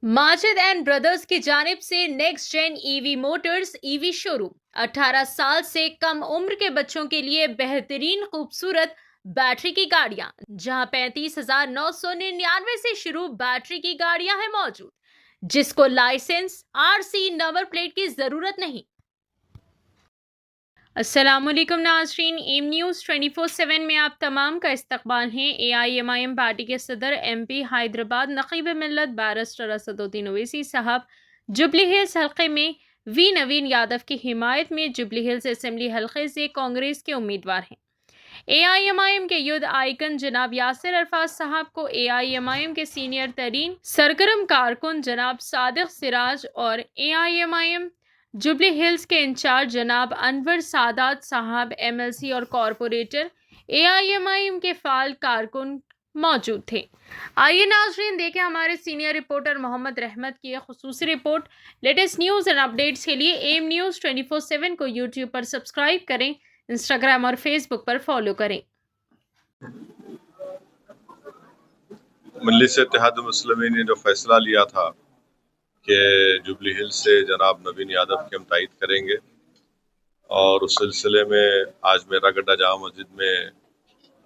Majid and brothers की जानिब से next gen EV motors EV showroom 18 साल से कम उम्र के बच्चों के लिए बेहतरीन खूबसूरत बैटरी की गाड़ियां, जहां 35,999 से शुरू बैटरी की गाड़ियां हैं मौजूद, जिसको लाइसेंस आरसी नंबर प्लेट की जरूरत नहीं। अस्सलामुअलैकुम नाज़रीन, एम न्यूज़ 24/7 में आप तमाम का इस्तकबाल है। AIMIM पार्टी के सदर MP हैदराबाद नक़ीब मिल्लत बैरिस्टर असदुद्दीन ओवैसी साहब जुबली हिल्स हल्के में वी नवीन यादव की हिमायत में जुबली हिल्स असेंबली हल्के से कांग्रेस के उम्मीदवार हैं। AIMIM के युद्ध आइकन जनाब यासिर अरफात साहब को AIMIM के सीनियर तरीन सरगर्म कारकुन जनाब सादिक सिराज और AIMIM जुबली हिल्स के इंचार्ज जनाब अनवर सादात साहब MLC और कॉरपोरेटर AIMIM के फाल कारकुन मौजूद थे। आइए नाजरीन देखें हमारे सीनियर रिपोर्टर मोहम्मद रहमत की एक खुसूसी report. Latest news and updates के लिए एम न्यूज़ 24/7 को यूट्यूब पर सब्सक्राइब करें, इंस्टाग्राम और फेसबुक पर फॉलो करें। मजलिस इत्तेहादुल मुस्लिमीन ने जो फैसला लिया था कि जुबली हिल्स से जनाब नवीन यादव की हम तायीद करेंगे, और उस सिलसिले में आज मेरा गड्ढा जामा मस्जिद में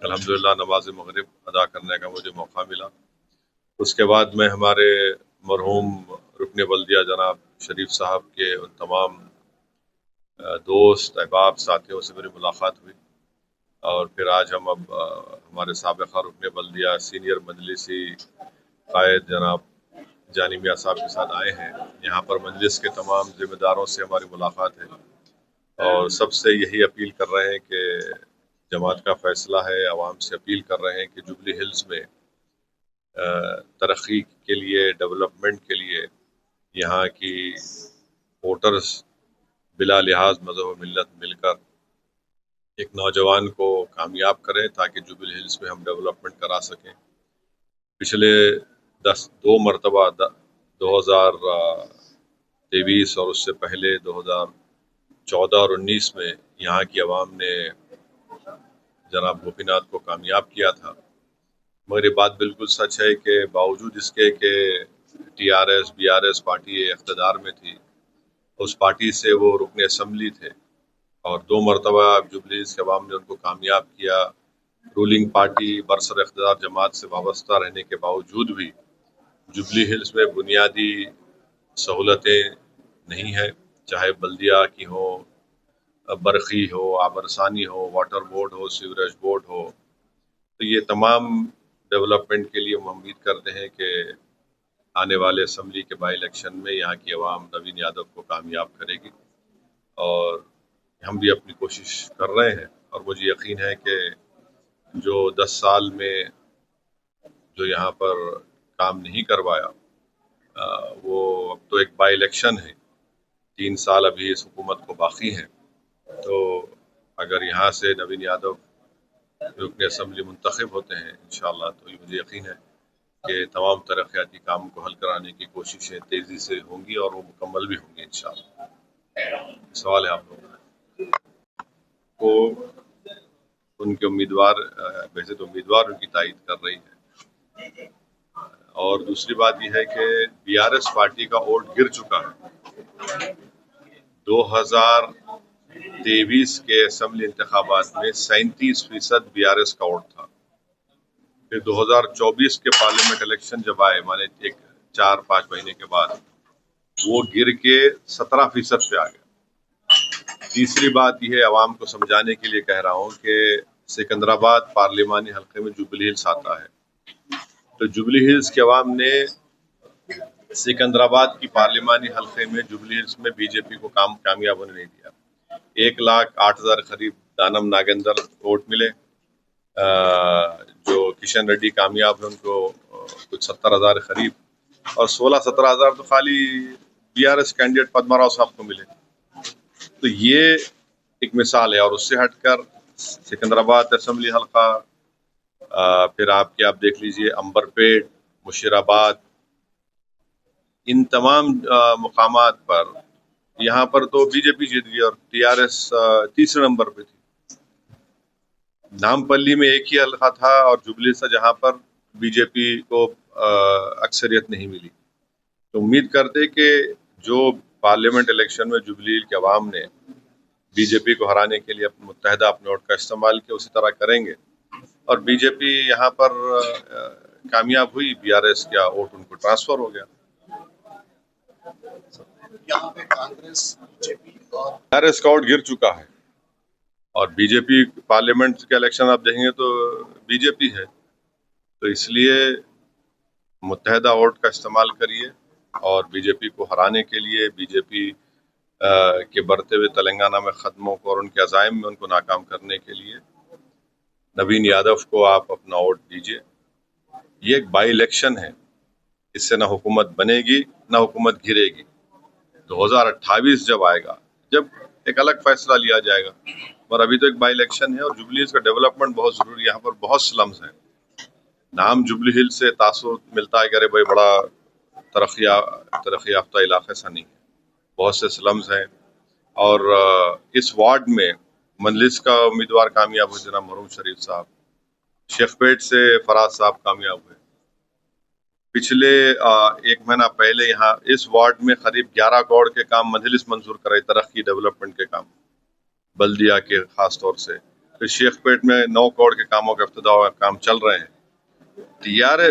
अल्हम्दुलिल्लाह नमाज मगरिब अदा करने का मुझे मौका मिला। उसके बाद में हमारे मरहूम रुकन बल्दिया जनाब शरीफ साहब के उन तमाम दोस्त अहबाब साथियों से मेरी मुलाकात हुई, और फिर आज हम अब हमारे साबिक़ा रुकन बल्दिया सीनियर मजलिसी कायद जनाब जानी मियाँ साहब के साथ आए हैं। यहाँ पर मजलिस के तमाम जिम्मेदारों से हमारी मुलाकात है, और सबसे यही अपील कर रहे हैं कि जमात का फैसला है, आवाम से अपील कर रहे हैं कि जुबली हिल्स में तरक्की के लिए, डेवलपमेंट के लिए यहाँ की वोटर्स बिला लिहाज मज़हब मिल्लत मिलकर एक नौजवान को कामयाब करें ताकि जुबली हिल्स में हम डेवलपमेंट करा सकें। पिछले 2 मरतबा 2023 और उससे पहले 2014 और 19 में यहाँ की आवाम ने जनाब गोपीनाथ को कामयाब किया था। मगर ये बात बिल्कुल सच है कि बावजूद इसके कि TRS BRS पार्टी इक़्तिदार में थी, उस पार्टी से वो रुकन असम्बली थे, और 2 मरतबा जुबली हिल्स के अवाम ने उनको कामयाब किया। रूलिंग पार्टी बरसर इक़्तिदार जमात से वाबस्ता रहने के बावजूद भी जुबली हिल्स में बुनियादी सहूलतें नहीं हैं, चाहे बल्दिया की हो, बरखी हो, आबरसानी हो, वाटर बोर्ड हो, सीवरेज बोर्ड हो। तो ये तमाम डेवलपमेंट के लिए हम उम्मीद करते हैं कि आने वाले असम्बली के बाई इलेक्शन में यहाँ की आवाम नवीन यादव को कामयाब करेगी, और हम भी अपनी कोशिश कर रहे हैं। और मुझे यकीन है कि जो 10 साल में जो यहाँ पर काम नहीं करवाया, वो अब तो एक बाई इलेक्शन है, 3 साल अभी इस हुकूमत को बाकी हैं। तो अगर यहाँ से नवीन यादव रुकन असम्बली मुंतखब होते हैं इंशाअल्लाह, तो मुझे यकीन है कि तमाम तरक्याती काम को हल कराने की कोशिशें तेज़ी से होंगी और वो मुकम्मल भी होंगी इंशाअल्लाह। सवाल है आप लोगों को उनके उम्मीदवार वैसे तो उम्मीदवार उनकी तायीद कर रही है, और दूसरी बात यह है कि BRS पार्टी का वोट गिर चुका है। 2023 के असम्बली इंतखाबात में 37% BRS का वोट था। फिर 2024 के पार्लियामेंट इलेक्शन जब आए, माने एक 4-5 महीने के बाद, वो गिर के 17% पे आ गया। तीसरी बात यह है, आवाम को समझाने के लिए कह रहा हूँ कि सिकंदराबाद पार्लिमानी हल्के में जुबली हिल्स आता है, तो जुबली हिल्स के अवाम ने सिकंदराबाद की पार्लिमानी हल्के में जुबली हिल्स में बीजेपी को कामयाब होने नहीं दिया। 1,08,000 करीब दानम नागेंद्र वोट मिले, जो किशन रेड्डी कामयाब है उनको कुछ 70,000 करीब, और 16-17,000 तो खाली BRS कैंडिडेट पद्माराव साहब को मिले। तो ये एक मिसाल है। और उससे हटकर सिकंदराबाद असम्बली हल्का, फिर आप देख लीजिए अंबरपेट, मुशीराबाद, इन तमाम मुकामात पर यहाँ पर तो बीजेपी जीत गई और TRS तीसरे नंबर पे थी। नामपल्ली में एक ही हल्का था और जुबली से जहाँ पर बीजेपी को अक्सरियत नहीं मिली। تو امید کرتے کہ جو پارلیمنٹ الیکشن میں جبلی ہل کے عوام نے بی جے پی کو ہرانے کے لیے متحدہ اپنے ووٹ کا استعمال کیا اسی طرح کریں گے، اور بی جے پی یہاں پر کامیاب ہوئی، بی آر ایس کا ووٹ ان کو ٹرانسفر ہو گیا۔ یہاں پہ کانگریس بی جے پی اور بی آر ایس کا ووٹ گر چکا ہے، اور بی جے پی پارلیمنٹ کے الیکشن آپ دیکھیں گے تو بی جے پی ہے، تو اس لیے متحدہ ووٹ کا استعمال کریے، اور بی جے پی کو ہرانے کے لیے، بی جے پی کے بڑھتے ہوئے تلنگانہ میں قدموں کو اور ان کے عزائم میں ان کو ناکام کرنے کے لیے نوین یادو کو آپ اپنا ووٹ دیجیے۔ یہ ایک بائی الیکشن ہے، اس سے نہ حکومت بنے گی نہ حکومت گرے گی۔ 2028 جب آئے گا، جب ایک الگ فیصلہ لیا جائے گا، اور ابھی تو ایک بائی الیکشن ہے، اور جبلی ہلز کا ڈیولپمنٹ بہت ضروری ہے۔ یہاں پر بہت سلمز ہیں، نام جبلی ہل سے تاثر ملتا ہے کہ ارے بھائی بڑا ترقی یافتہ علاقے سے نہیں ہے، بہت سے سلمز ہیں، اور اس وارڈ میں مجلس کا امیدوار کامیاب ہوئے جناب محروم شریف صاحب، شیخ پیٹ سے فراز صاحب کامیاب ہوئے۔ پچھلے ایک مہینہ پہلے یہاں اس وارڈ میں قریب 11 کروڑ کے کام مجلس منظور کرے، ترقی ڈیولپمنٹ کے کام، بلدیہ کے خاص طور سے۔ پھر شیخ پیٹ میں 9 کروڑ کے کاموں کا افتتاح کام چل رہے ہیں۔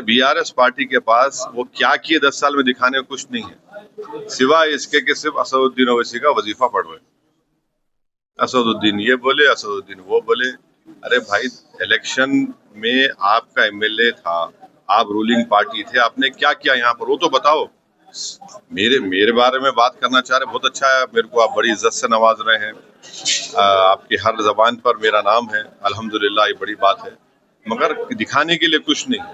بی آر ایس پارٹی کے پاس وہ کیا کیے 10 سال میں دکھانے کو کچھ نہیں ہے، سوائے اس کے کہ صرف اسد الدین اویسی کا وظیفہ پڑھ رہے۔ اسد الدین یہ بولے، اسد الدین وہ بولے۔ ارے بھائی، الیکشن میں آپ کا ایم ایل اے تھا، آپ رولنگ پارٹی تھے، آپ نے کیا کیا یہاں پر وہ تو بتاؤ۔ میرے بارے میں بات کرنا چاہ رہے، بہت اچھا ہے، میرے کو آپ بڑی عزت سے نواز رہے ہیں، آپ کی ہر زبان پر میرا نام ہے، الحمدللہ، یہ بڑی بات ہے، مگر دکھانے کے لیے کچھ نہیں ہے۔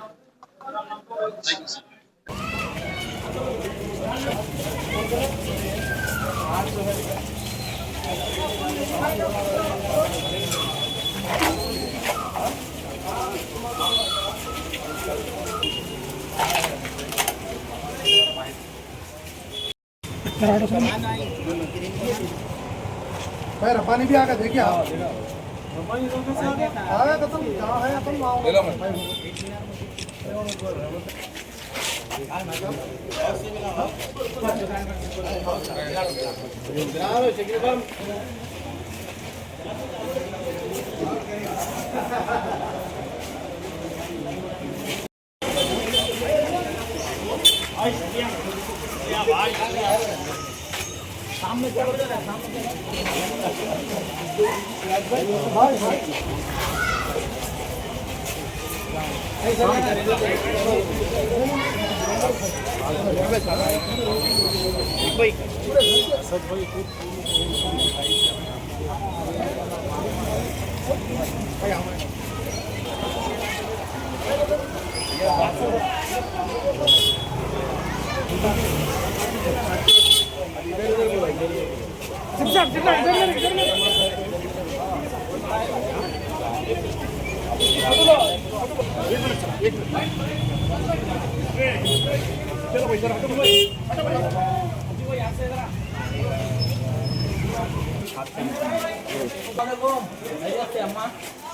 ربانی بھی آگا دیکھیے آپ آگا ختم کہاں ہے ختم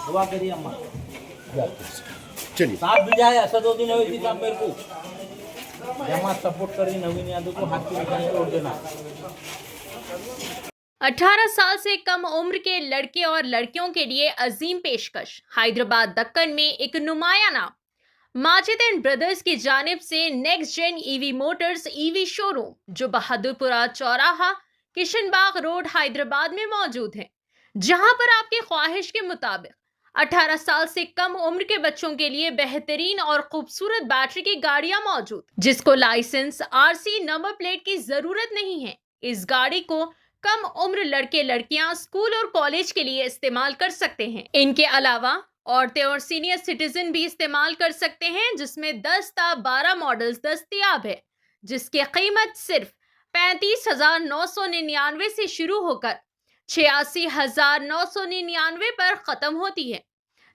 دعا کریے اماں چلیے صاحب بھی جائے اسدالدین اویسی صاحب میرے کو جماعت سپورٹ کری نوین یادو کو ہاتھ کی نشانی چھوڑ دینا۔ 18 سال سے کم عمر کے لڑکے اور لڑکیوں کے لیے عظیم پیشکش۔ حیدرآباد دکن میں ایک نمایاں نام ماجد اینڈ بردرز کی جانب سے نیکسٹ جین ای وی موٹرز ای وی شو روم، جو بہادر پورہ چوراہا کشن باغ روڈ حیدرآباد میں موجود ہے، جہاں پر آپ کی خواہش کے مطابق 18 سال سے کم عمر کے بچوں کے لیے بہترین اور خوبصورت بیٹری کی گاڑیاں موجود، جس کو licence, R C number plate کی ضرورت نہیں ہے۔ اس گاڑی کو کم عمر لڑکے لڑکیاں اسکول اور کالج کے لیے استعمال کر سکتے ہیں۔ ان کے علاوہ عورتیں اور سینئر سٹیزن بھی استعمال کر سکتے ہیں، جس میں 10 تا 12 ماڈلز دستیاب ہے، جس کی قیمت صرف 35,999 سے شروع ہو کر 86,999 پر ختم ہوتی ہے،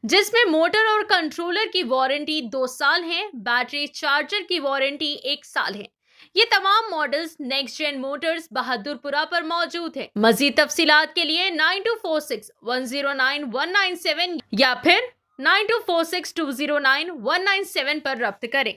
جس میں موٹر اور کنٹرولر کی وارنٹی 2 سال ہے، بیٹری چارجر کی وارنٹی 1 سال ہے۔ یہ تمام ماڈلز نیکسٹ جین موٹرز بہادر پورہ پر موجود ہے۔ مزید تفصیلات کے لیے 9246109197 یا پھر 9246209197 پر رابطہ کریں۔